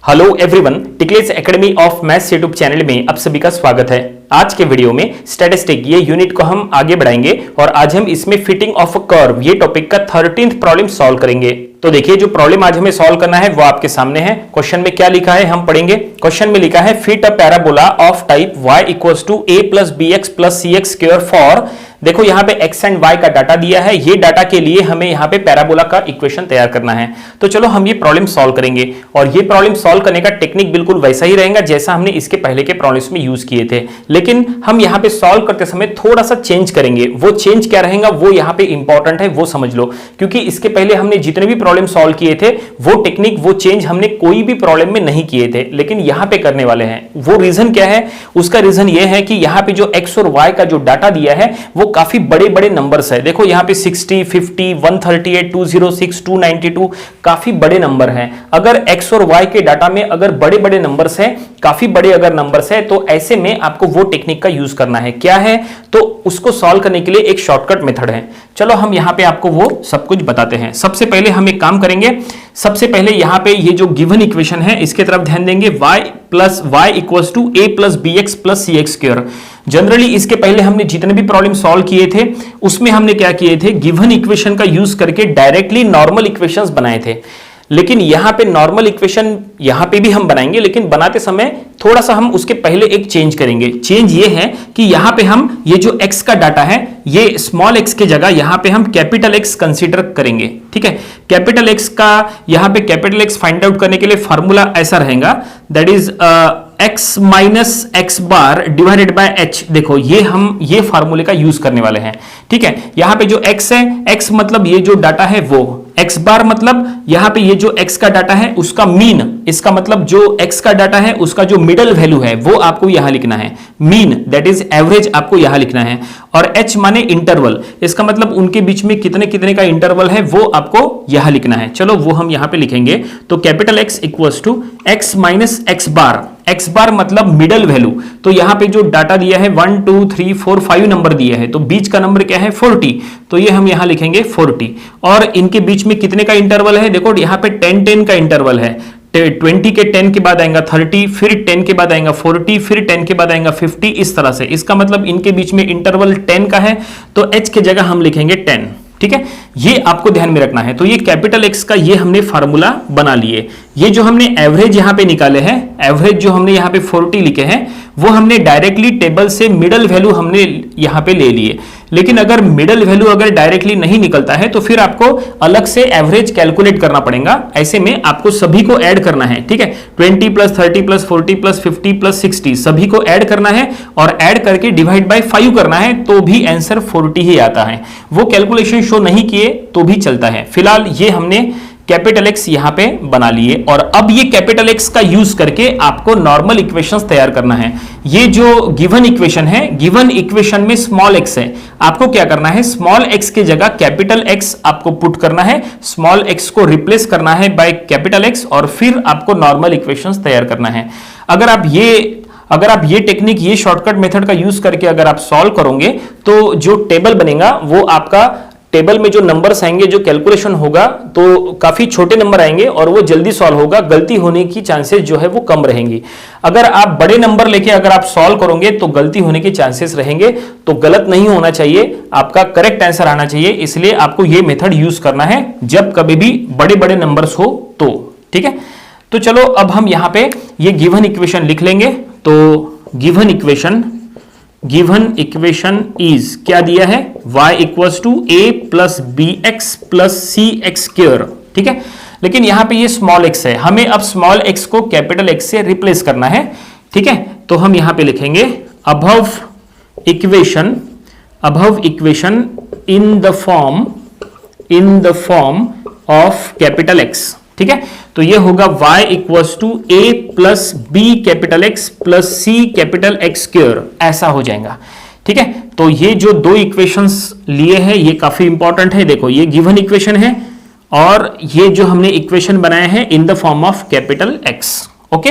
Hello everyone, Tiklets academy of maths YouTube channel में आप सभी का स्वागत है। आज के वीडियो में स्टैटिस्टिक ये यूनिट को हम आगे बढ़ाएंगे और आज हम इसमें फिटिंग ऑफ अ कर्व ये टॉपिक का 13th प्रॉब्लम सॉल्व करेंगे। तो देखिए, जो प्रॉब्लम आज हमें सॉल्व करना है वो आपके सामने है। क्वेश्चन में क्या लिखा है हम पढ़ेंगे। क्वेश्चन में लिखा है fit a parabola of type y equals to a plus b x plus c x square for. देखो यहाँ पे x एंड y का डाटा दिया है। ये डाटा के लिए हमें यहाँ पे पैराबोला का इक्वेशन तैयार करना है। तो चलो हम ये प्रॉब्लम सॉल्व करेंगे और ये प्रॉब्लम सॉल्व करने का टेक्निक बिल्कुल वैसा ही रहेगा जैसा हमने इसके पहले के प्रॉब्लम्स में यूज किए थे, लेकिन हम यहाँ पे सॉल्व करते समय थोड़ा सा चेंज करेंगे। वो चेंज क्या रहेगा वो यहाँ पे इंपॉर्टेंट है, वो समझ लो, क्योंकि इसके पहले हमने जितने भी प्रॉब्लम सॉल्व किए थे वो टेक्निक वो चेंज हमने कोई भी प्रॉब्लम में नहीं किए थे, लेकिन यहाँ पे करने वाले हैं। वो रीजन क्या है? उसका रीजन ये है कि यहाँ पे जो x और y का जो डाटा दिया है वो काफी बड़े बड़े नंबर्स है। देखो यहाँ पे 60, 50, 138, 206, 292 काफी बड़े नंबर हैं। अगर x और y के डाटा में अगर बड़े बड़े नंबर्स हैं, काफी बड़े अगर नंबर्स है, तो ऐसे में आपको वो टेक्निक का यूज करना है। क्या है? तो उसको सॉल्व करने के लिए एक शॉर्टकट मेथड है। चलो हम यहाँ पे आपको वो सब कुछ बताते हैं। सबसे पहले हम एक काम करेंगे। सबसे पहले यहाँ पे ये जो गिवन इक्वेशन है इसके तरफ ध्यान देंगे। y equals to a plus b x plus c x square. Generally इसके पहले हमने जितने भी प्रॉब्लम सॉल्व किए थे उसमें हमने क्या किए थे, गिवन इक्वेशन का यूज करके डायरेक्टली नॉर्मल इक्वेशंस बनाए थे। लेकिन यहां पे नॉर्मल इक्वेशन यहां पे भी हम बनाएंगे, लेकिन बनाते समय थोड़ा सा हम उसके पहले एक चेंज करेंगे। चेंज ये है कि यहां पे हम ये जो x का डाटा है ये स्मॉल x के जगह यहां पे हम कैपिटल X कंसीडर करेंगे। ठीक है, कैपिटल X का यहां पे कैपिटल X फाइंड आउट करने के लिए फार्मूला ऐसा रहेगा, that is x minus X bar divided by h। देखो ये हम ये फार्मूले का यूज करने वाले हैं। ठीक है, यहां पे जो x है, x मतलब ये जो डाटा है वो, x बार मतलब यहां पे ये जो x का डाटा है उसका मीन, इसका मतलब जो x का डाटा है उसका जो मिडल वैल्यू है वो आपको यहां लिखना है। मीन दैट इज एवरेज आपको यहां लिखना है। और h माने इंटरवल, इसका मतलब उनके बीच में कितने कितने का इंटरवल है वो आपको यहां लिखना है। चलो वो हम यहां पे लिखेंगे। तो capital X equals to x minus X bar. X bar मतलब मिडल वैल्यू। तो यहां पे जो डाटा दिया है 1 2 3 4 5 नंबर दिया है, तो बीच का नंबर क्या है 40, तो ये हम यहां लिखेंगे 40। और इनके बीच में कितने का इंटरवल है? देखो यहां पे 10 10 का इंटरवल है। 20 के 10 के बाद आएगा 30, फिर 10 के बाद आएगा 40, फिर 10 के बाद आएगा 50, इस तरह से। इसका मतलब इनके बीच में इंटरवल 10 का है, तो h के जगह हम लिखेंगे 10। ठीक है, ये आपको ध्यान में रखना है। तो ये कैपिटल X का ये हमने फार्मूला बना लिए। ये जो हमने एवरेज यहां पे निकाले हैं, एवरेज जो हमने यहां पे 40 लिखे हैं वो हमने डायरेक्टली टेबल से मिडल वैल्यू हमने यहां पे ले लिए। लेकिन अगर मिडल वैल्यू अगर डायरेक्टली नहीं निकलता है तो फिर आपको अलग से एवरेज कैलकुलेट करना पड़ेगा। ऐसे में आपको सभी को ऐड करना है। ठीक है, 20 प्लस 30 प्लस 40 प्लस 50 प्लस 60 सभी को ऐड करना है और ऐड करके डिवाइड बाय 5 करना है, तो भी आंसर 40 ही आता है। वो कैलकुलेशन शो नहीं किए तो भी चलता है। फिलहाल ये हमने कैपिटल X यहां पे बना लिए और अब ये कैपिटल X का यूज करके आपको नॉर्मल इक्वेशंस तैयार करना है। ये जो गिवन इक्वेशन है, गिवन इक्वेशन में स्मॉल x है, आपको क्या करना है, स्मॉल x के जगह कैपिटल X आपको पुट करना है, स्मॉल x को रिप्लेस करना है बाय कैपिटल X और फिर आपको नॉर्मल इक्वेशंस तैयार करना है। अगर आप ये टेक्निक, ये शॉर्टकट मेथड का यूज करके अगर आप सॉल्व करोगे तो जो टेबल बनेगा वो आपका, टेबल में जो नंबर्स आएंगे, जो कैलकुलेशन होगा, तो काफी छोटे नंबर आएंगे और वो जल्दी सॉल्व होगा। गलती होने की चांसेस जो है वो कम रहेंगी। अगर आप बड़े नंबर लेके अगर आप सॉल्व करोगे तो गलती होने के चांसेस रहेंगे। तो गलत नहीं होना चाहिए, आपका करेक्ट आंसर आना चाहिए। इसलिए आपको ये मेथड यूज करना है जब कभी भी बड़े बड़े नंबर्स हो तो। ठीक है, तो चलो अब हम यहां पे ये गिवन इक्वेशन लिख लेंगे। तो गिवन इक्वेशन इज क्या दिया है, y equals to a plus b x plus c x square. ठीक है, लेकिन यहां पे ये स्मॉल x है, हमें अब स्मॉल x को कैपिटल X से रिप्लेस करना है। ठीक है, तो हम यहां पे लिखेंगे above equation in the form of capital X। ठीक है, तो ये होगा y equals to a plus b capital X plus c capital X square, ऐसा हो जाएगा। ठीक है, तो ये जो दो इक्वेशंस लिए हैं ये काफी इंपॉर्टेंट है। देखो ये गिवन इक्वेशन है और ये जो हमने इक्वेशन बनाया है इन the form of capital X। Okay,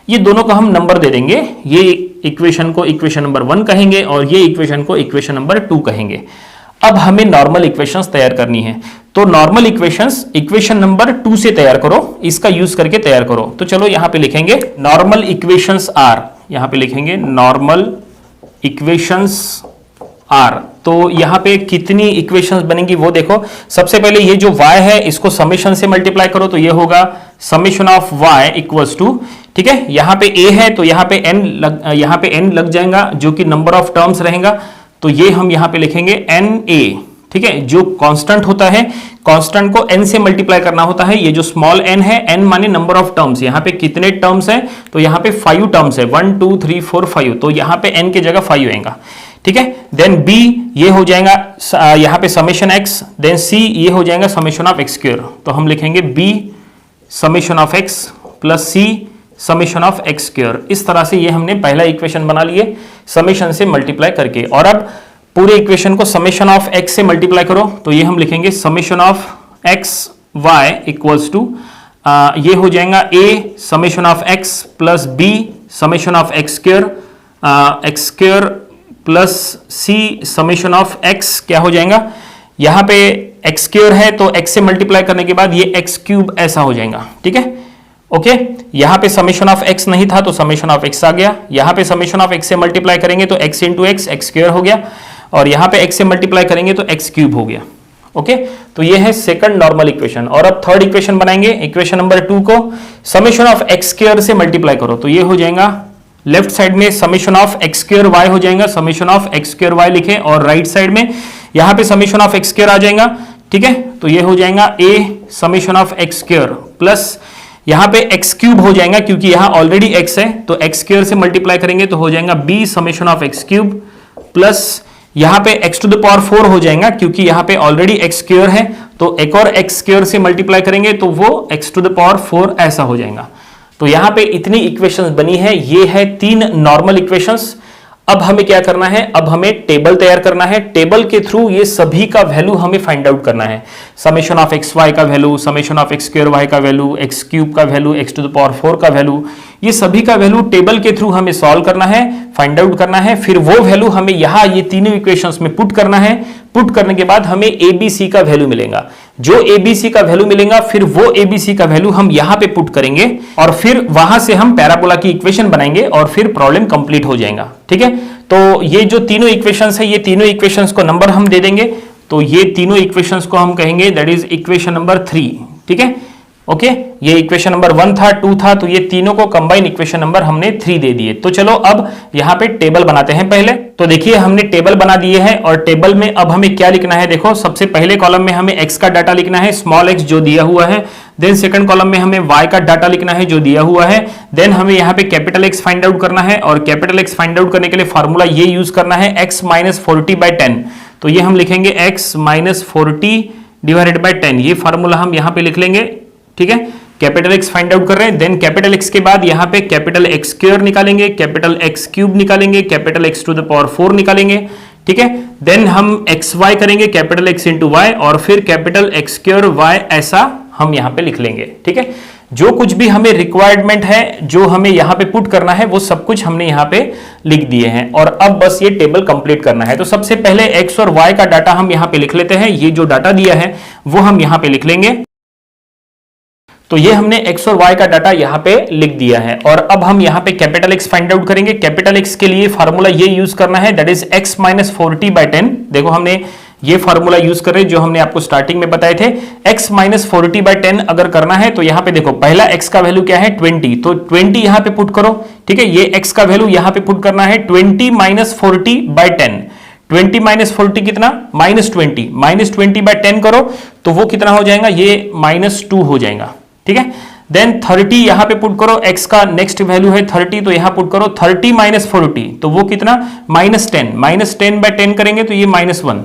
ये दोनों को हम नंबर दे देंगे। ये इक्वेशन को इक्वेशन नंबर 1 कहेंगे और ये इक्वेशन को इक्वेशन नंबर 2 कहेंगे। अब हमें नॉर्मल इक्वेशंस तैयार करनी है। तो नॉर्मल इक्वेशंस इक्वेशन नंबर 2 से तैयार करो, इसका यूज करके तैयार करो। तो चलो यहां पे लिखेंगे नॉर्मल इक्वेशंस आर, यहां पे लिखेंगे नॉर्मल इक्वेशंस आर। तो यहां पे कितनी इक्वेशंस बनेंगी वो देखो। सबसे पहले ये जो y है इसको समेशन से मल्टीप्लाई करो, तो ये होगा summation of y equals to, ठीक है, यहां पे a है तो यहां पे n लग जाएगा जो कि नंबर ऑफ टर्म्स रहेगा। तो ये हम यहां पे लिखेंगे NA, ठीक है। जो कांस्टेंट होता है, कांस्टेंट को n से मल्टीप्लाई करना होता है। ये जो स्मॉल n है, n माने नंबर ऑफ टर्म्स, यहां पे कितने टर्म्स हैं, तो यहां पे 5 टर्म्स है, 1 2 3 4 5, तो यहां पे n की जगह 5 आएगा, ठीक है। देन b ये हो जाएगा यहां पे समेशन x, देन c ये हो जाएगा समेशन ऑफ x स्क्वायर। तो हम लिखेंगे b summation of x plus c summation of x square. इस तरह से ये हमने पहला इक्वेशन बना लिए समेशन से मल्टीप्लाई करके। और अब पूरे इक्वेशन को समेशन ऑफ x से मल्टीप्लाई करो, तो ये हम लिखेंगे summation of x y equals to ये हो जाएगा a summation of x plus b summation of x square plus c summation of x क्या हो जाएगा, यहां पे x स्क्वायर है तो x से मल्टीप्लाई करने के बाद ये x क्यूब ऐसा हो जाएगा, ठीक है। ओके, यहां पे समेशन ऑफ x नहीं था तो समेशन ऑफ x आ गया, यहां पे समेशन ऑफ x से मल्टीप्लाई करेंगे तो x इंटू x स्क्वायर हो गया, और यहां पे x से मल्टीप्लाई करेंगे तो x क्यूब हो गया। ओके, तो ये है सेकंड नॉर्मल इक्वेशन। और अब थर्ड इक्वेशन बनाएंगे, इक्वेशन नंबर 2 को समेशन ऑफ x स्क्वायर से मल्टीप्लाई करो, तो ये हो जाएगा लेफ्ट साइड में summation of x square y हो जाएगा, summation of x square y लिखे, और राइट साइड में यहां पे समेशन ऑफ x स्क्वायर आ जाएगा, ठीक है। तो ये हो जाएगा a summation of x square plus यहां पे x क्यूब हो जाएगा क्योंकि यहां ऑलरेडी x है, तो x स्क्वायर से मल्टीप्लाई करेंगे तो हो जाएगा b summation of x cube plus यहां पे x टू द पावर 4 हो जाएगा क्योंकि यहां पे ऑलरेडी x स्क्वायर है, तो एक और x स्क्वायर से मल्टीप्लाई करेंगे तो वो x टू द पावर 4 ऐसा हो जाएगा। तो यहां पे इतनी इक्वेशंस बनी है, ये है 3 नॉर्मल इक्वेशंस। अब हमें क्या करना है, अब हमें टेबल तैयार करना है। टेबल के थ्रू ये सभी का वैल्यू हमें फाइंड आउट करना है। समेशन ऑफ एक्स वाई का value, summation of x square y का वैल्यू, एक्स क्यूब का value, x to the power 4 का वैल्यू, ये सभी का वैल्यू टेबल के थ्रू हमें सॉल्व करना है, फाइंड आउट करना है। फिर वो वैल्यू हमें यहां ये तीनों इक्वेशंस में पुट करना है। पुट करने के बाद हमें एबीसी का वैल्यू मिलेगा। जो एबीसी का वैल्यू मिलेगा फिर वो एबीसी का वैल्यू हम यहां पे पुट करेंगे और फिर वहां से हम पैराबोला की इक्वेशन बनाएंगे और फिर प्रॉब्लम कंप्लीट हो जाएगा। ठीक है, तो ये जो तीनों इक्वेशंस है, ये तीनों इक्वेशंस को नंबर हम दे देंगे। तो ये तीनों इक्वेशंस को हम कहेंगे दैट इज इक्वेशन नंबर 3। ठीक है, ओके, ये इक्वेशन नंबर 1 था, 2 था, तो ये तीनों को कंबाइन इक्वेशन नंबर हमने 3 दे दिए। तो चलो अब यहां पे टेबल बनाते हैं पहले। तो देखिए हमने टेबल बना दिए हैं और टेबल में अब हमें क्या लिखना है, देखो सबसे पहले कॉलम में हमें x का डाटा लिखना है, स्मॉल x जो दिया हुआ है। देन सेकंड कॉलम में हमें y का डाटा लिखना है जो दिया हुआ है। देन हमें यहाँ पे कैपिटल X फाइंड आउट करना है और कैपिटल X फाइंड आउट करने के लिए फार्मूला ये यूज करना है x माइनस 40/10। तो ये हम लिखेंगे x माइनस 40 डिवाइडेड बाय 10, ये फार्मूला हम यहाँ पे लिख लेंगे। ठीक है, कैपिटल X फाइंड आउट कर रहे हैं। देन कैपिटल X के बाद यहाँ पे कैपिटल X स्क्वायर निकालेंगे, कैपिटल X क्यूब निकालेंगे, capital X to the power 4 निकालेंगे। ठीक है, देन हम एक्स वाई करेंगे, कैपिटल X इंटू वाई और फिर कैपिटल X स्क्वायर वाई, ऐसा हम यहाँ पे लिख लेंगे। ठीक है, जो कुछ भी हमें रिक्वायरमेंट है, जो हमें यहाँ पे पुट करना है, वो सब कुछ हमने यहाँ पे लिख दिए हैं और अब बस ये टेबल कंप्लीट करना है। तो सबसे पहले एक्स और वाई का डाटा हम यहाँ पे लिख लेते हैं। ये जो डाटा दिया है वो हम यहाँ पे लिख लेंगे। तो ये हमने x और y का डाटा यहाँ पे लिख दिया है और अब हम यहाँ पे कैपिटल X फाइंड आउट करेंगे। कैपिटल X के लिए फार्मूला ये यूज करना है दैट इज x माइनस 40/10। देखो हमने ये फार्मूला यूज कर रहे हैं जो हमने आपको स्टार्टिंग में बताए थे। x माइनस 40/10 अगर करना है तो यहाँ पे देखो पहला x का वैल्यू क्या है 20, तो 20 यहाँ पे पुट करो। ठीक है, ये x का वैल्यू यहाँ पे पुट करना है 20 माइनस 40/10। 20 माइनस 40 कितना, -20, -20/10 करो तो वो कितना हो जाएगा, ये -2 हो जाएगा। ठीक है, देन 30 यहां पे पुट करो, x का नेक्स्ट वैल्यू है 30, तो यहां पुट करो 30 माइनस 40, तो वो कितना -10, -10/10 करेंगे तो ये -1।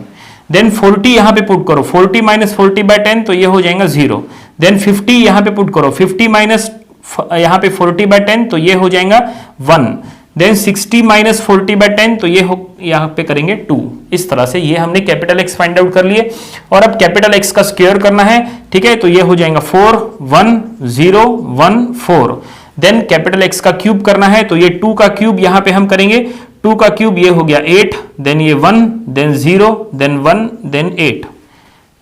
देन 40 यहां पे पुट करो, 40 माइनस 40/10 तो ये हो जाएगा 0। देन 50 यहां पे पुट करो, 50 माइनस यहां पे 40/10 तो ये हो जाएगा 1। देन 60 माइनस 40/10 तो ये यहाँ पे करेंगे 2। इस तरह से ये हमने कैपिटल X फाइंड आउट कर लिए और अब कैपिटल X का स्क्वायर करना है। ठीक है, तो ये हो जाएगा 4 1 0 1 4। देन कैपिटल X का क्यूब करना है तो ये 2 का क्यूब यहाँ पे हम करेंगे, 2 का क्यूब ये हो गया 8, देन ये 1, देन 0, देन 1, देन 8,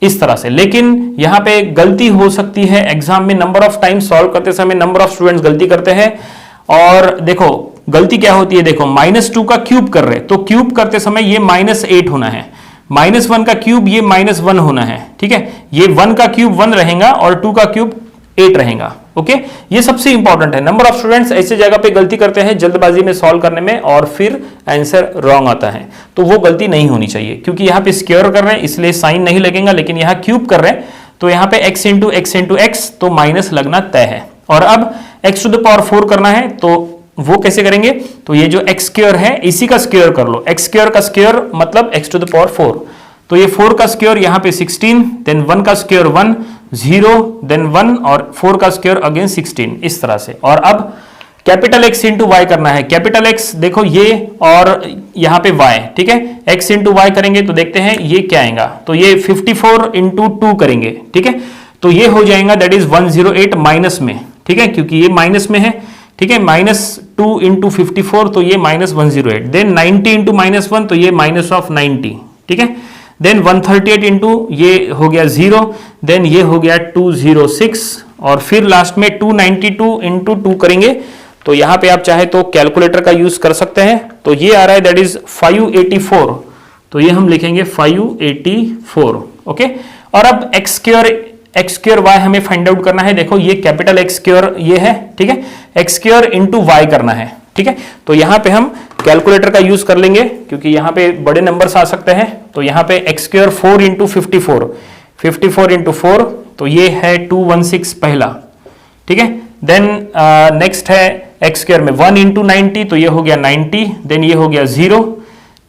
इस तरह से। लेकिन यहां पे गलती हो सकती है एग्जाम में, नंबर ऑफ टाइम सॉल्व करते समय नंबर ऑफ स्टूडेंट्स गलती करते हैं। और देखो गलती क्या होती है, देखो -2 का क्यूब कर रहे, तो क्यूब करते समय ये -8 होना है, -1 का क्यूब ये -1 होना है, ठीक है। ये 1 का क्यूब 1 रहेगा और 2 का क्यूब 8 रहेगा। ओके, ये सबसे इंपॉर्टेंट है। नंबर ऑफ स्टूडेंट्स ऐसे जगह पे गलती करते हैं जल्दबाजी में सॉल्व करने में और फिर आंसर रॉन्ग आता है, तो वो गलती नहीं होनी चाहिए, क्योंकि यहाँ पे स्क्वायर कर रहे हैं इसलिए साइन नहीं लगेगा, लेकिन यहाँ क्यूब कर रहे हैं तो यहाँ पे x into x into x, तो माइनस लगना तय है। और अब x टू द पावर 4 करना है, तो वो कैसे करेंगे, तो ये जो एक्स स्क्वायर है इसी का स्क्वायर कर लो, एक्स स्क्वायर का स्क्वायर मतलब x टू द पावर 4, तो ये 4 का स्क्वायर यहाँ पे 16, देन 1 का स्क्वायर 1, 0, देन 1 और 4 का स्क्वायर अगेन 16, इस तरह से। और अब कैपिटल X इंटू वाई करना है। कैपिटल X देखो ये और यहाँ पे y, ठीक है, x इंटू वाई करेंगे तो देखते हैं ये क्या आएगा, तो ये 54 इंटू 2 करेंगे, ठीक है, तो ये हो जाएगा दैट इज 108 माइनस में, ठीक है, क्योंकि ये माइनस में है, ठीक है, -2 इंटू 54 तो ये -108, देन 90 इंटू -1 तो ये -90, ठीक है, देन 138 इंटू ये हो गया 0, देन ये हो गया 206 और फिर लास्ट में 292 इंटू 2 करेंगे, तो यहां पे आप चाहे तो कैलकुलेटर का यूज कर सकते हैं, तो ये आ रहा है दैट इज 584, तो ये हम लिखेंगे 584। ओके, और अब एक्स स्क्वायर वाई हमें फाइंड आउट करना है। देखो ये कैपिटल एक्स स्क्वायर ये है, ठीक है, एक्स स्क्वायर इंटू वाई करना है, ठीक है, तो यहां पे हम कैलकुलेटर का यूज कर लेंगे क्योंकि यहां पे बड़े नंबर्स आ सकते हैं, तो यहां पे एक्स स्क्वायर 4 इंटू 54 इंटू 4 तो ये है 216 पहला, ठीक है, देन नेक्स्ट है एक्स स्क्वायर में 1 इंटू 90 तो ये हो गया 90, देन ये हो गया 0,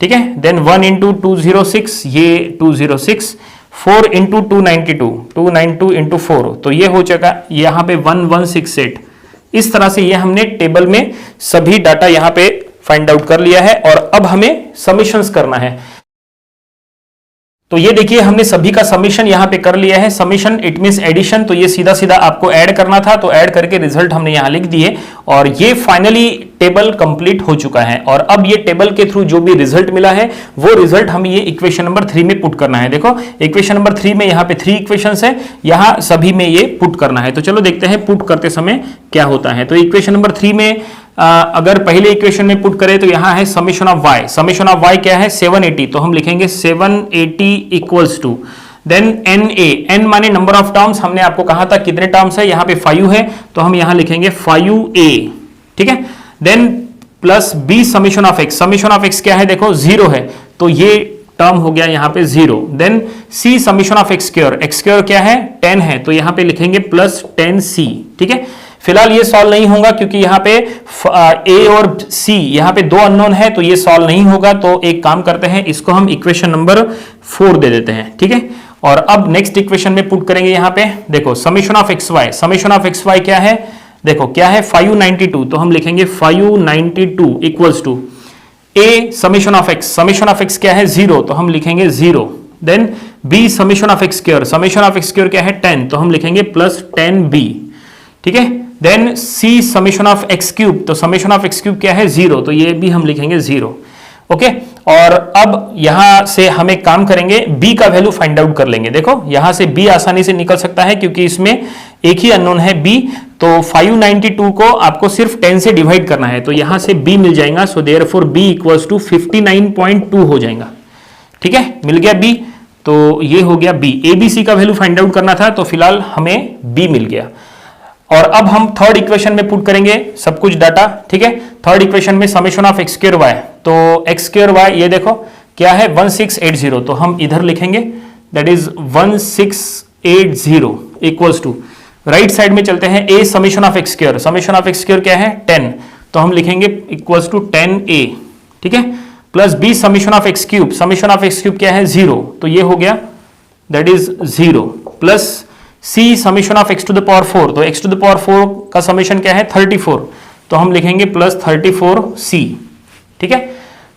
ठीक है, देन 1 इंटू 206 ये 206, 4 इंटू 292 इंटू 4 तो ये हो चुका यहां पे 1168। इस तरह से ये हमने टेबल में सभी डाटा यहां पे फाइंड आउट कर लिया है और अब हमें समेशंस करना है। तो ये देखिए हमने सभी का समेशन यहां पे कर लिया है। समेशन इट मींस एडिशन, तो ये सीधा सीधा आपको ऐड करना था, तो ऐड करके रिजल्ट हमने यहां लिख दिए और ये फाइनली टेबल कंप्लीट हो चुका है। और अब ये टेबल के थ्रू जो भी रिजल्ट मिला है वो रिजल्ट हमें ये इक्वेशन नंबर 3 में पुट करना है। देखो इक्वेशन नंबर 3 में यहाँ पे 3 इक्वेशंस है, यहाँ सभी में ये पुट करना है। तो चलो देखते हैं पुट करते समय क्या होता है। तो इक्वेशन नंबर 3 में अगर पहले इक्वेशन में पुट करें तो यहां है summation of y। Summation of y क्या है 780, तो हम लिखेंगे 780 इक्वल्स टू देन n माने नंबर ऑफ टर्म्स, हमने आपको कहा था कितने टर्म्स है, यहां पे 5 है तो हम यहां लिखेंगे 5a, ठीक है, then plus b summation of x। Summation of x क्या है देखो 0 है तो ये टर्म हो गया यहां पे 0, then c summation of x square क्या है 10 है तो यहां पे लिखेंगे प्लस 10c, ठीक है। फिलहाल ये सॉल्व नहीं होगा क्योंकि यहाँ पे a और c यहाँ पे दो अननोन है तो ये सॉल्व नहीं होगा, तो एक काम करते हैं इसको हम इक्वेशन नंबर 4 दे देते हैं, ठीक है। और अब नेक्स्ट इक्वेशन में पुट करेंगे यहाँ पे, देखो summation of x y. Summation of x y क्या है देखो क्या है 592, तो हम लिखेंगे 592 equals to a summation of x. Summation of x क्या है 0 तो हम लिखेंगे 0, then b summation of x square. Summation of x square क्या है 10 तो हम लिखेंगे प्लस 10b, ठीक है, then c summation of x cube. तो समेशन ऑफ एक्स क्यूब क्या है 0 तो ये भी हम लिखेंगे 0, ओके। और अब यहां से हमें काम करेंगे b का वैल्यू फाइंड आउट कर लेंगे। देखो यहां से b आसानी से निकल सकता है क्योंकि इसमें एक ही अननोन है b, तो 592 को आपको सिर्फ 10 से डिवाइड करना है तो यहां से b मिल जाएगा, so therefore b equals to 59.2 हो जाएगा, ठीक है, मिल गया b, तो ये हो गया b। abc का वैल्यू फाइंड आउट करना था तो फिलहाल हमें b मिल गया। और अब हम थर्ड इक्वेशन में पुट करेंगे सब कुछ डाटा, ठीक है। थर्ड इक्वेशन में summation of x square y, तो एक्स स्क्वायर वाई ये देखो क्या है 1680, तो हम इधर लिखेंगे that is 1680 equals to right side में चलते हैं a summation of x square. Summation of x square क्या है 10 तो हम लिखेंगे इक्वल्स टू 10a, ठीक है, plus b summation of x cube. Summation of x cube क्या है 0 तो ये हो गया that is 0, plus c summation of x to the power 4। तो x टू द पावर 4 का समेशन क्या है 34 तो हम लिखेंगे प्लस 34c, ठीक है।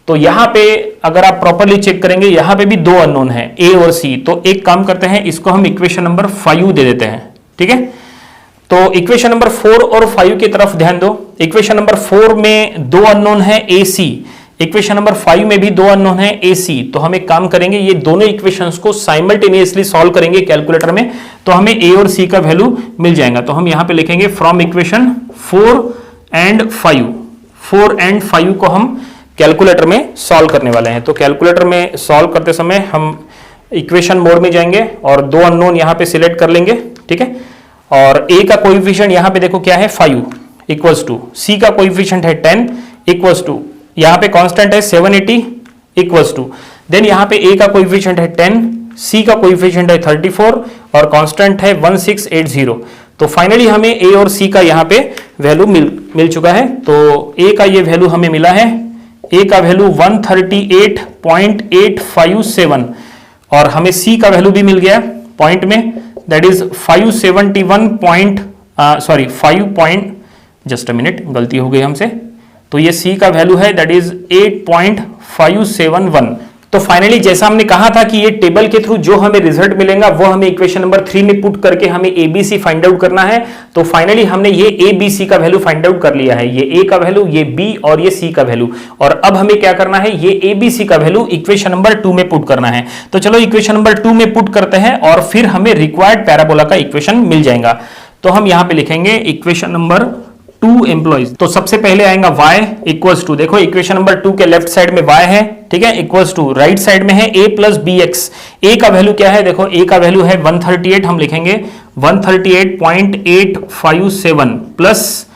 तो यहां पे अगर आप प्रॉपरली चेक करेंगे यहां पे भी दो अननोन है a और c, तो एक काम करते हैं इसको हम इक्वेशन नंबर 5 दे देते हैं, ठीक है। तो इक्वेशन नंबर 4 और 5 की तरफ ध्यान दो। इक्वेशन नंबर 4 में दो अननोन है ac, इक्वेशन नंबर 5 में भी दो अननोन है ए सी। तो हम एक काम करेंगे, ये दोनों इक्वेशंस को साइमल्टेनियसली सॉल्व करेंगे कैलकुलेटर में, तो हमें ए और सी का वैल्यू मिल जाएगा। तो हम यहां पे लिखेंगे फ्रॉम इक्वेशन 4 एंड 5 को हम कैलकुलेटर में सॉल्व करने वाले हैं। तो कैलकुलेटर में सॉल्व करते समय हम इक्वेशन मोड में जाएंगे और दो अननोन यहां पे सिलेक्ट कर लेंगे, ठीक है। और ए का कोएफिशिएंट यहां पे देखो क्या है 5 इक्वल्स टू, सी का कोएफिशिएंट है 10 इक्वल्स टू, यहां पे कांस्टेंट है 780 इक्वल्स टू, देन यहां पे ए का कोएफिशिएंट है 10, सी का कोएफिशिएंट है 34 और कांस्टेंट है 1680। तो फाइनली हमें ए और सी का यहां पे वैल्यू मिल चुका है। तो ए का ये वैल्यू हमें मिला है, ए का वैल्यू 138.857 और हमें सी का वैल्यू भी मिल गया पॉइंट में, that is 571 just a minute, गलती हो गई हमसे। तो ये सी का वैल्यू है दैट इज 8.571। तो फाइनली जैसा हमने कहा था कि ये टेबल के थ्रू जो हमें रिजल्ट मिलेगा वो हमें इक्वेशन नंबर 3 में पुट करके हमें एबीसी फाइंड आउट करना है। तो फाइनली हमने ये एबीसी का वैल्यू फाइंड आउट कर लिया है, ये ए का वैल्यू, ये बी और ये सी का वैल्यू। और अब हमें क्या करना है, ये एबीसी का वैल्यू इक्वेशन नंबर 2 में पुट करना है। तो चलो इक्वेशन नंबर 2 में पुट करते हैं और फिर हमें रिक्वायर्ड पैराबोला का इक्वेशन मिल जाएगा। तो हम यहां पर लिखेंगे इक्वेशन नंबर 2 एम्प्लॉइज। तो सबसे पहले आएगा y इक्वल्स टू, देखो इक्वेशन नंबर 2 के लेफ्ट साइड में y है, ठीक है, इक्वल्स टू, राइट साइड में है a प्लस बी एक्स। ए का वैल्यू क्या है, देखो a का वैल्यू है 138, हम लिखेंगे 138.857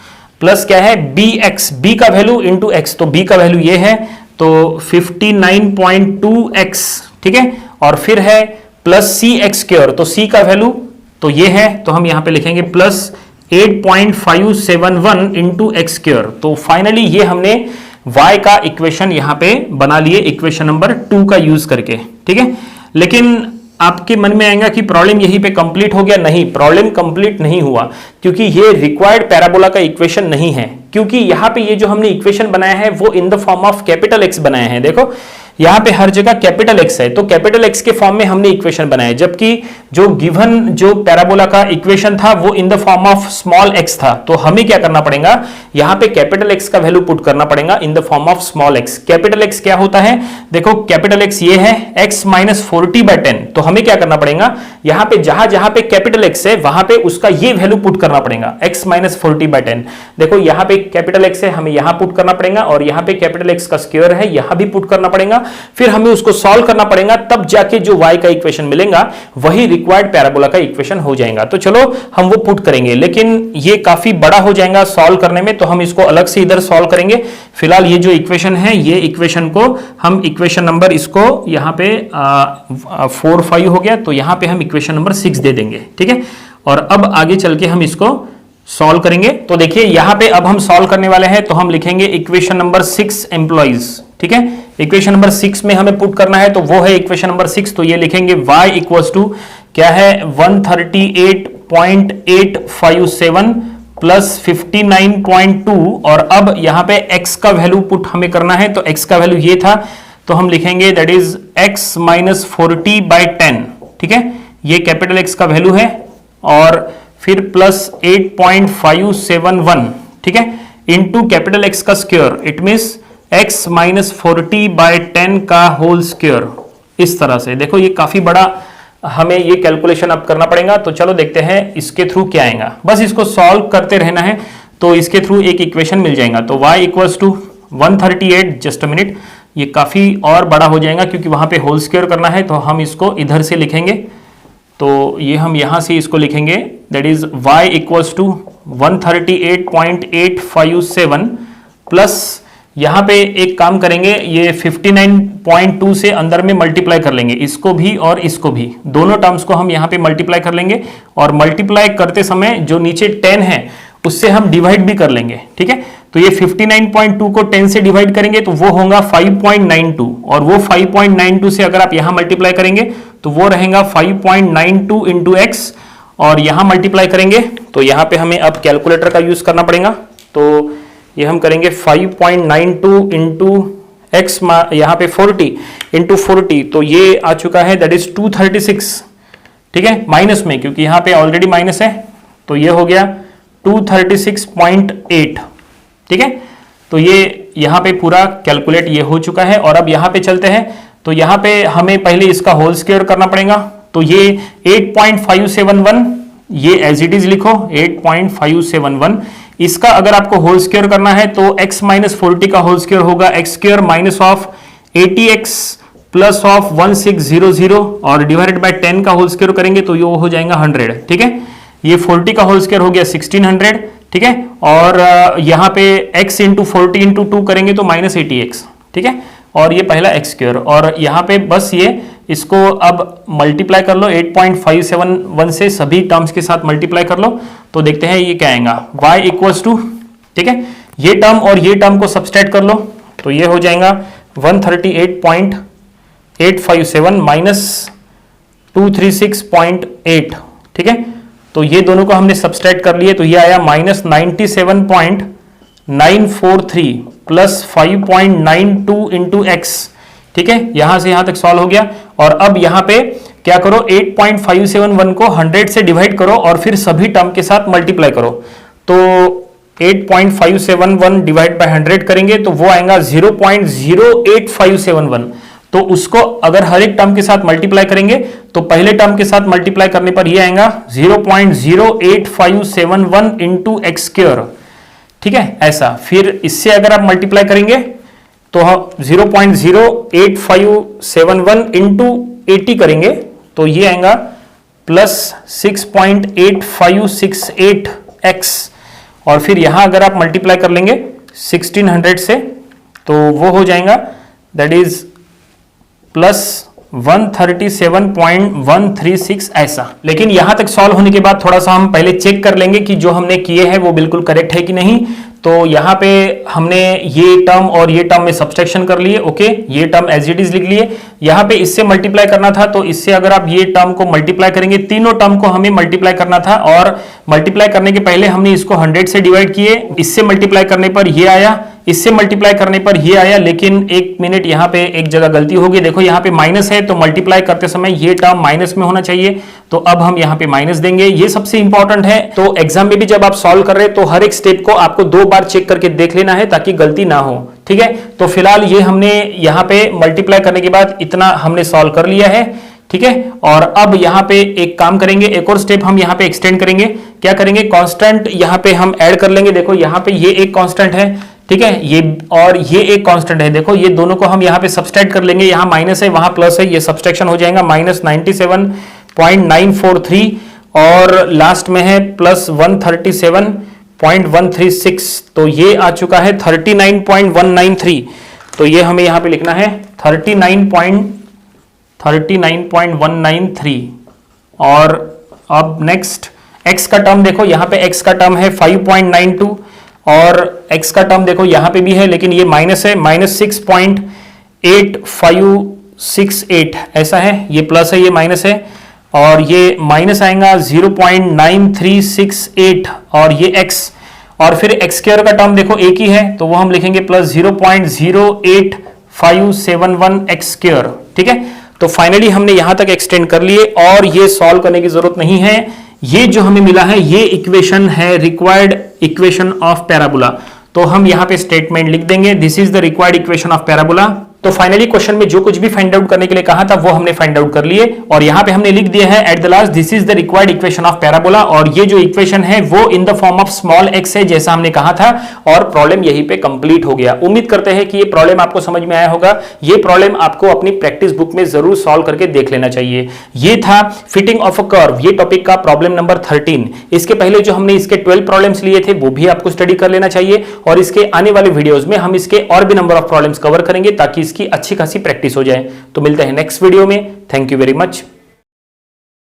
प्लस क्या है bx, b का वैल्यू इंटू x, तो b का वैल्यू ये है तो 59.2x, ठीक है, और फिर है प्लस cx स्क्वायर, तो c का वैल्यू तो ये है, तो हम यहां पे लिखेंगे प्लस 8.571 इंटू एक्स स्क्वायर। तो फाइनली ये हमने y का इक्वेशन यहां पे बना लिए इक्वेशन नंबर 2 का यूज करके, ठीक है। लेकिन आपके मन में आएगा कि प्रॉब्लम यहीं पे कंप्लीट हो गया। नहीं, प्रॉब्लम कंप्लीट नहीं हुआ, क्योंकि ये रिक्वायर्ड पैराबोला का इक्वेशन नहीं है, क्योंकि यहां पे ये जो हमने इक्वेशन बनाया है वो इन the form of capital x बनाया है। देखो यहां पे हर जगह कैपिटल एक्स है, तो कैपिटल एक्स के फॉर्म में हमने इक्वेशन बनाया, जबकि जो गिवन जो पैराबोला का इक्वेशन था वो इन the form of small x था। तो हमें क्या करना पड़ेगा, यहां पे कैपिटल एक्स का वैल्यू पुट करना पड़ेगा इन the form of small x. Capital x क्या होता है, देखो कैपिटल एक्स ये है x माइनस 40/10। तो हमें क्या करना पड़ेगा, यहां पे जहां जहां पे कैपिटल एक्स है वहां पे उसका ये वैल्यू पुट करना पड़ेगा, x माइनस 40/10। देखो यहां पे कैपिटल एक्स है, हमें यहां पुट करना पड़ेगा, और यहां पे कैपिटल एक्स का स्क्वायर है, यहां भी पुट करना पड़ेगा, फिर हमें उसको सॉल्व करना पड़ेगा, तब जाके जो y का इक्वेशन मिलेगा वही रिक्वायर्ड पैराबोला का इक्वेशन हो जाएगा। तो चलो हम वो पुट करेंगे, लेकिन ये काफी बड़ा हो जाएगा सॉल्व करने में, तो हम इसको अलग से इधर सॉल्व करेंगे। फिलहाल ये जो इक्वेशन है, ये इक्वेशन को हम इक्वेशन नंबर इसको यहां पे 4 5 हो गया, तो यहां पे हम इक्वेशन नंबर 6 दे देंगे, ठीक है। और अब आगे चल के हम इसको सॉल्व करेंगे। तो देखिए यहां पे अब हम सॉल्व करने वाले हैं, तो हम लिखेंगे इक्वेशन नंबर 6 एम्प्लॉइज, ठीक है। इक्वेशन नंबर 6 में हमें पुट करना है, तो वो है इक्वेशन नंबर 6। तो ये लिखेंगे y इक्वल्स टू क्या है 138.857 प्लस 59.2, और अब यहां पे x का वैल्यू पुट हमें करना है, तो x का वैल्यू ये था, तो हम लिखेंगे दैट इज x माइनस 40/10, ठीक है, ये कैपिटल X का वैल्यू है, और फिर प्लस 8.571, ठीक है, इंटू कैपिटल X का square, it means x minus 40/10 का होल स्क्वायर। इस तरह से देखो ये काफी बड़ा हमें ये कैलकुलेशन अब करना पड़ेगा। तो चलो देखते हैं इसके थ्रू क्या आएगा, बस इसको सॉल्व करते रहना है, तो इसके थ्रू एक इक्वेशन मिल जाएगा। तो y equals to 138, just a minute, ये काफी और बड़ा हो जाएगा क्योंकि वहां पे होल स्क्वायर करना है, तो हम इसको इधर से लिखेंगे, तो ये हम यहां से इसको लिखेंगे that is y equals to 138.857 plus यहां पे एक काम करेंगे, ये 59.2 से अंदर में मल्टीप्लाई कर लेंगे, इसको भी और इसको भी, दोनों टर्म्स को हम यहां पे मल्टीप्लाई कर लेंगे, और मल्टीप्लाई करते समय जो नीचे 10 है उससे हम डिवाइड भी कर लेंगे, ठीक है। तो ये 59.2 को 10 से डिवाइड करेंगे तो वो होगा 5.92, और वो 5.92 से अगर आप यहां मल्टीप्लाई करेंगे तो वो रहेगा 5.92 इंटू एक्स, और यहां मल्टीप्लाई करेंगे तो यहां पे हमें अब कैलकुलेटर का यूज करना पड़ेगा। तो ये हम करेंगे 5.92 इंटू एक्स, यहां पे 40 इंटू 40, तो ये आ चुका है दैट इज 236, ठीक है, माइनस में, क्योंकि यहां पे ऑलरेडी माइनस है, तो ये हो गया 236.8, ठीक है। तो ये यहाँ पे पूरा कैलकुलेट ये हो चुका है। और अब यहाँ पे चलते हैं, तो यहाँ पे हमें पहले इसका होल स्क्वायर करना पड़ेगा। तो ये 8.571 ये एज इट इज लिखो 8.571। इसका अगर आपको होल स्क्वायर करना है तो x माइनस 40 का होल स्क्वायर होगा x square minus of 80x plus of 1600 और डिवाइडेड बाय 10 का होल स्क्वायर करेंगे तो ये हो जाएगा 100। ठीक है, ये 40 का होल स्क्वायर हो गया 1600। ठीक है, और यहाँ पे x इंटू 40 इंटू 2 करेंगे तो माइनस 80x। ठीक है, और ये पहला एक्स स्क्वायर, और यहाँ पे बस ये इसको अब मल्टीप्लाई कर लो 8.571 से सभी टर्म्स के साथ मल्टीप्लाई कर लो तो देखते हैं ये क्या आएगा y इक्वल्स टू, ठीक है, ये टर्म और ये टर्म को सब्सट्रैक्ट कर लो तो ये हो जाएगा 138.857 माइनस 236.8। ठीक है, तो ये दोनों को हमने सब्सट्रैक्ट कर लिए तो ये आया माइनस 97.943 प्लस 5.92 इंटू एक्स। ठीक है, यहां से यहां तक सॉल्व हो गया। और अब यहां पे क्या करो 8.571 को 100 से डिवाइड करो और फिर सभी टर्म के साथ मल्टीप्लाई करो। तो 8.571 डिवाइड बाय 100 करेंगे तो वो आएगा 0.08571। तो उसको अगर हर एक टर्म के साथ मल्टीप्लाई करेंगे तो पहले टर्म के साथ मल्टीप्लाई करने पर ये आएगा 0.08571 इंटू एक्स स्क्वायर। ठीक है, ऐसा फिर इससे अगर आप मल्टीप्लाई करेंगे तो 0.08571 इंटू 80 करेंगे तो ये आएगा प्लस 6.8568x। और फिर यहां अगर आप मल्टीप्लाई कर लेंगे 1600 से तो वो हो जाएगा दैट इज प्लस 137.136 ऐसा। लेकिन यहां तक सॉल्व होने के बाद थोड़ा सा हम पहले चेक कर लेंगे कि जो हमने किए हैं वो बिल्कुल करेक्ट है कि नहीं। तो यहां पे हमने ये टर्म और ये टर्म में सब्सट्रैक्शन कर लिए। ओके, ये टर्म एज इट इज लिख लिए। यहां पे इससे मल्टीप्लाई करना था तो इससे अगर आप ये टर्म को मल्टीप्लाई करेंगे, तीनों टर्म को हमें मल्टीप्लाई करना था और मल्टीप्लाई करने के पहले हमने इसको 100 से डिवाइड किए। इससे मल्टीप्लाई करने पर ये आया, इससे मल्टीप्लाई करने पर ये आया। लेकिन एक मिनट, यहाँ पे एक जगह गलती होगी। देखो यहाँ पे माइनस है तो मल्टीप्लाई करते समय ये टर्म माइनस में होना चाहिए, तो अब हम यहाँ पे माइनस देंगे। ये सबसे इंपॉर्टेंट है। तो एग्जाम में भी जब आप सॉल्व कर रहे हैं तो हर एक स्टेप को आपको 2 बार चेक करके देख लेना है ताकि गलती ना हो। ठीक है, तो फिलहाल ये हमने यहाँ पे मल्टीप्लाई करने के बाद इतना हमने सॉल्व कर लिया है। ठीक है, और अब यहाँ पे एक काम करेंगे, एक और स्टेप हम यहाँ पे एक्सटेंड करेंगे। क्या करेंगे, कांस्टेंट यहाँ पे हम ऐड कर लेंगे। देखो यहाँ पे ये एक कांस्टेंट है, ठीक है, ये और ये एक कांस्टेंट है। देखो ये दोनों को हम यहाँ पे सब्सट्रैक्ट कर लेंगे। यहाँ माइनस है, वहां प्लस है, ये सब्सट्रैक्शन हो जाएगा माइनस 97.943 और लास्ट में है प्लस 137.136। तो ये आ चुका है 39.193। तो ये हमें यहाँ पे लिखना है 39.193। और अब नेक्स्ट x का टर्म देखो, यहाँ पे x का टर्म है 5.92 और x का टर्म देखो यहाँ पे भी है लेकिन ये माइनस है, माइनस 6.8568 ऐसा है। ये प्लस है, ये माइनस है और ये माइनस आएगा 0.9368 और ये x और फिर x स्क्वायर का टर्म देखो एक ही है तो वो हम लिखेंगे प्लस 0.08571 x स्क्वायर। ठीक है, तो फाइनली हमने यहां तक एक्सटेंड कर लिए और ये सॉल्व करने की जरूरत नहीं है। ये जो हमें मिला है ये इक्वेशन है रिक्वायर्ड इक्वेशन ऑफ पैराबोला। तो हम यहां पे स्टेटमेंट लिख देंगे, this is the required equation of parabola. तो फाइनली क्वेश्चन में जो कुछ भी फाइंड आउट करने के लिए कहा था वो हमने फाइंड आउट कर लिए और यहां पे हमने लिख दिया है at the last this is the required equation of parabola. और ये जो इक्वेशन है वो इन the form of small x है जैसा हमने कहा था और प्रॉब्लम यहीं पे कंप्लीट हो गया। उम्मीद करते हैं कि ये प्रॉब्लम आपको समझ में आया होगा। ये प्रॉब्लम आपको अपनी प्रैक्टिस बुक में जरूर सॉल्व करके देख लेना चाहिए। ये था फिटिंग ऑफ अ कर्व, ये टॉपिक का प्रॉब्लम नंबर 13। इसके पहले जो हमने इसके 12 प्रॉब्लम्स लिए थे वो भी आपको स्टडी कर लेना चाहिए और इसके आने वाले वीडियोस में हम इसके और भी नंबर ऑफ प्रॉब्लम्स कवर करेंगे ताकि इसकी अच्छी खासी प्रैक्टिस हो जाए। तो मिलते हैं नेक्स्ट वीडियो में। Thank you very much.